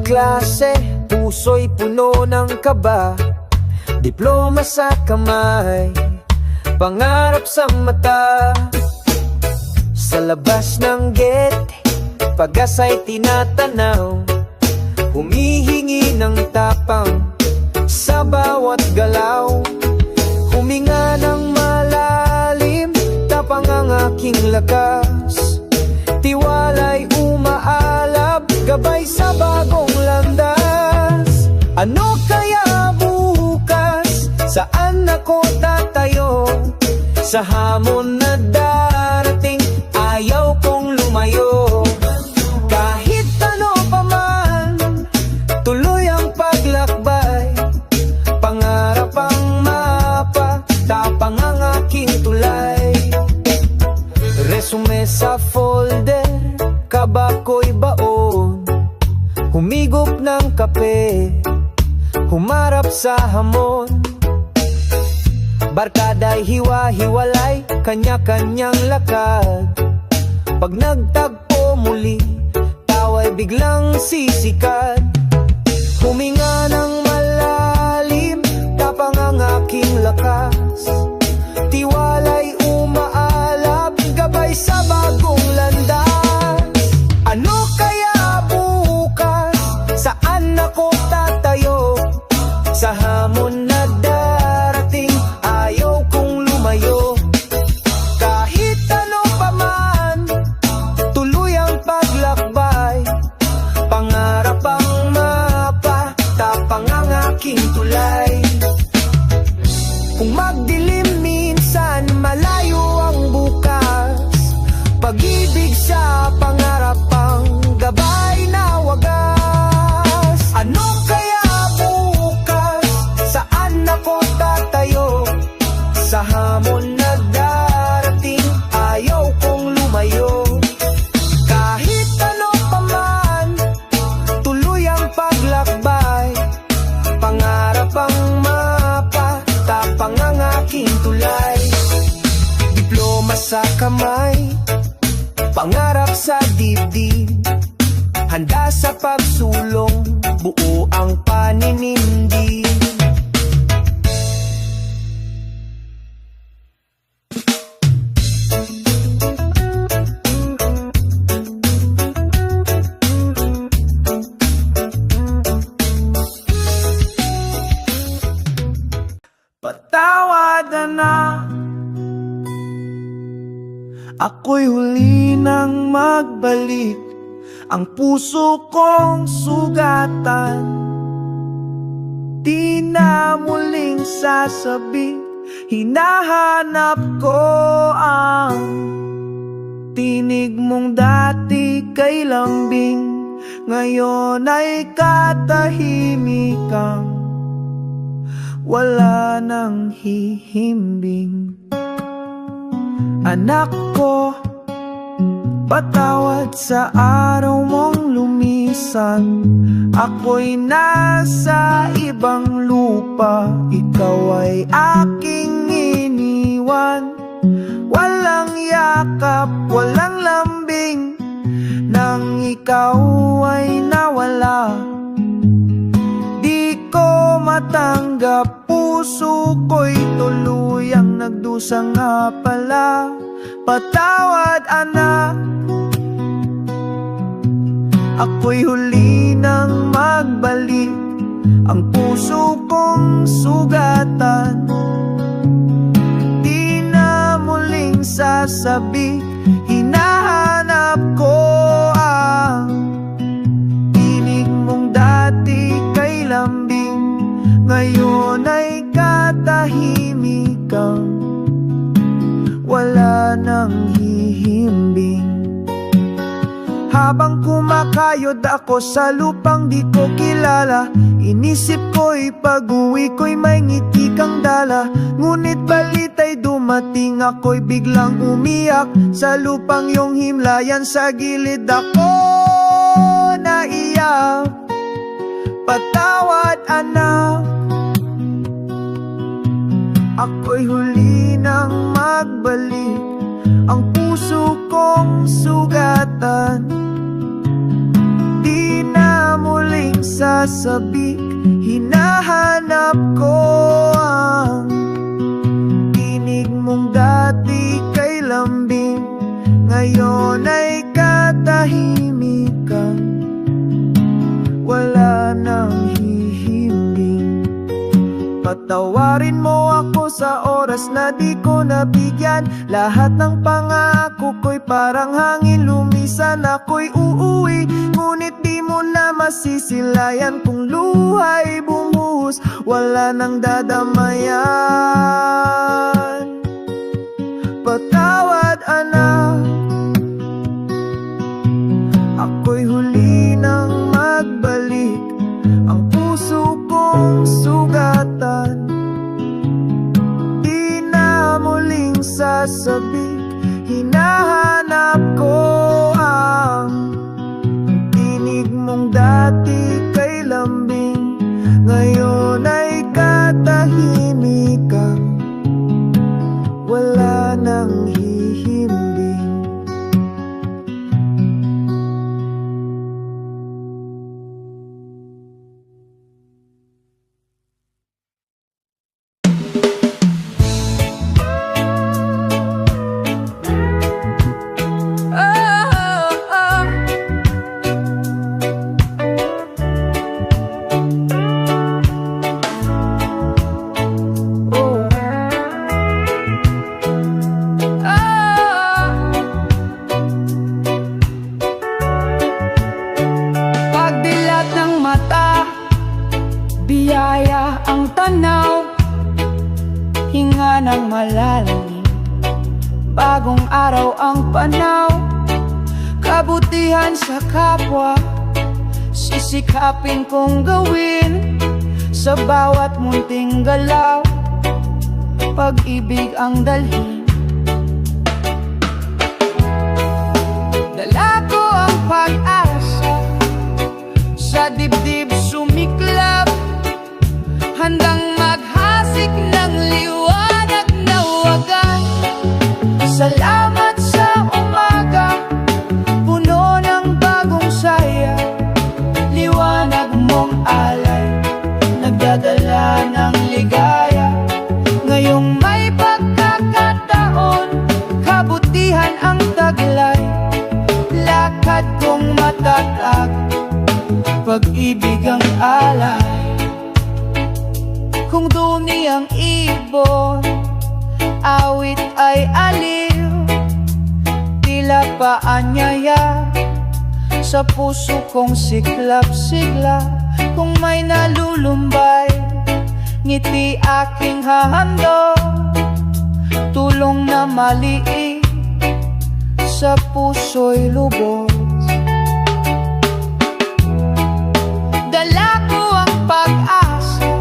klase, puso'y puno ng kaba. Diploma sa kamay, pangarap sa mata. Sa labas ng gate, pag-asa'y tinatanaw, humihingi ng tapang sa bawat galaw. Huminga ng malalim, tapang ang aking lakas. Tiwala'y umaalab, gabay sa bagong landas. Ano kaya bukas? Saan ako tatayo? Sa hamon na darating, ayaw kong lumayo. Kahit ano pa man, tuloy ang paglakbay. Pangarap ang mapa, tapang ang aking tulay. Resume sa folder, kabako'y baon. Humigop ng kape, humarap sa hamon. Barkada'y hiwa-hiwalay, kanya-kanyang lakad. Pag nagtagpo muli, tawa'y biglang sisikat. Huminga ng malalim, tapang ang aking lakas. Tiwala'y umaalab, gabay sa bagong landas. Ano kaya bukas? Saan ako tatayo? Sa hamon na darating, ayaw kong lumayo. Kahit ano pa man, tuloy ang paglakbay. Pangarap ang mapa, tapang ang aking tulay. Kung magdilim minsan, malayo ang bukas. Pag-ibig sa pangarap ang gabay na wagas. Ano kaya bukas? Saan ako tatayo? Sa hamon na darating, ayaw kong lumayo. Kahit ano pa man, tuloy ang paglakbay. Pangarap ang mapa, tapang ang aking tulay. Diploma sa kamay, pangarap sa dibdib. Handa sa pagsulong, buo ang paninindig.
Patawad na, ako'y huli nang magbalik. Ang puso kong sugatan, di na muling sasabi. Hinahanap ko ang tinig mong dati kay lambing. Ngayon ay katahimikang wala nang hihimbing. Anak ko, patawad sa araw mong lumisan. Ako'y nasa ibang lupa, ikaw ay aking iniwan. Walang yakap, walang lambing, nang ikaw ay nawala. Di ko matanggap, puso ko'y tuluyang nagdusa nga pala. Patawad anak, ako'y huli nang magbalik. Ang puso kong sugatan, di na muling sasabi. Hinahanap ko ang tinig mong dati kay lambing. Ngayon ay katahimikang wala nang hihimbing. Habang kumakayod ako sa lupang di ko kilala, inisip ko'y pag-uwi ko'y may ngiti kang dala. Ngunit balita'y dumating, ako'y biglang umiyak. Sa lupang iyong himlayan, sa gilid ako naiyak. Patawad anak, ako'y huli nang magbalik. Ang puso kong sugatan, di na muling
muling sasabik. Hinahanap ko ang tinig mong dati kay lambing. Ngayon ay katahimikan, wala nang hihimbing. Patawarin mo ako sa oras na di ko nabigyan. Lahat ng pangako ko'y parang hangin lumisan. Ako'y uuwi, ngunit di mo na masisilayan. Kung luha'y bumuhos, wala nang dadamayan. Patawad anak, ako'y huli nang magbalik. Ang puso kong sugatan, di na muling sasabik. Hinahanap ko ang tinig mong dati kay lambing. Ngayon ay katahimikan, wala nang hihimbing.
Pagdilat ng mata, biyaya ang tanaw. Hinga ng malalim, bagong araw ang panaw. Kabutihan sa kapwa, sisikapin kong gawin. Sa bawat munting galaw, pag-ibig ang dalhin. Dala ko ang pag-asa, sa dibdib sumiklab. Handang maghasik ng liwanag na wagas. Salamat sa umaga, puno ng bagong saya. Liwanag mong alay, nagdadala ng ligaya. Ngayong may pagkakataon, kabutihan ang taglay. Lakad kong matatag, pag-ibig ang alay. Kung duni ang ibon, awit ay aliw. Tila paanyaya, sa puso kong siklap-sigla. Kung may nalulumbay, ngiti aking hahandog. Tulong na maliit, sa puso'y lubos. Dala ko ang pag-asa,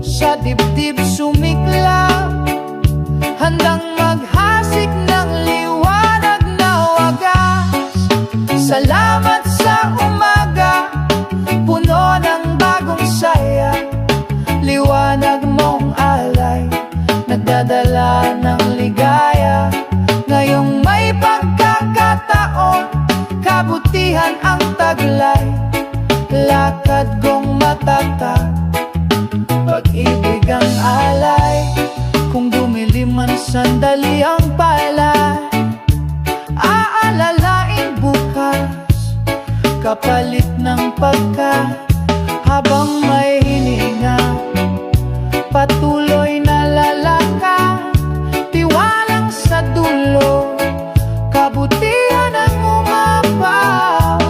sa dibdib sumiklab. Handang maghasik ng liwanag na wagas. Salamat sa umaga, puno ng bagong saya. Liwanag mong alay, nagdadala ng ligaya. Ngayong may pagkakataon, kabutihan ang taglay. Lakad kong matatag, pag-ibig ang alay. Kung dumilim man sandali ang palad, aalalain bukas, kapalit ng pagka. Habang may hininga, patuloy na lalakad. Tiwalang sa dulo, kabutihan ang umapaw.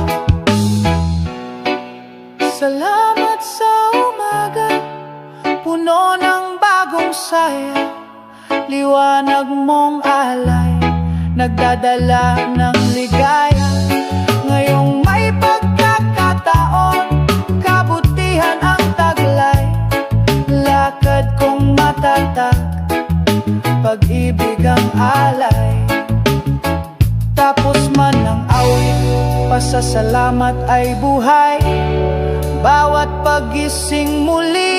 Salamat sa umaga, puno ng bagong saya. Liwanag mong alay, nagdadala ng ligaya. Ngayong may pagkakataon, kabutihan ang taglay. Lakad kong matatag, pag-ibig ang alay. Tapos man ang awit, pasasalamat ay buhay. Bawat pagising muli,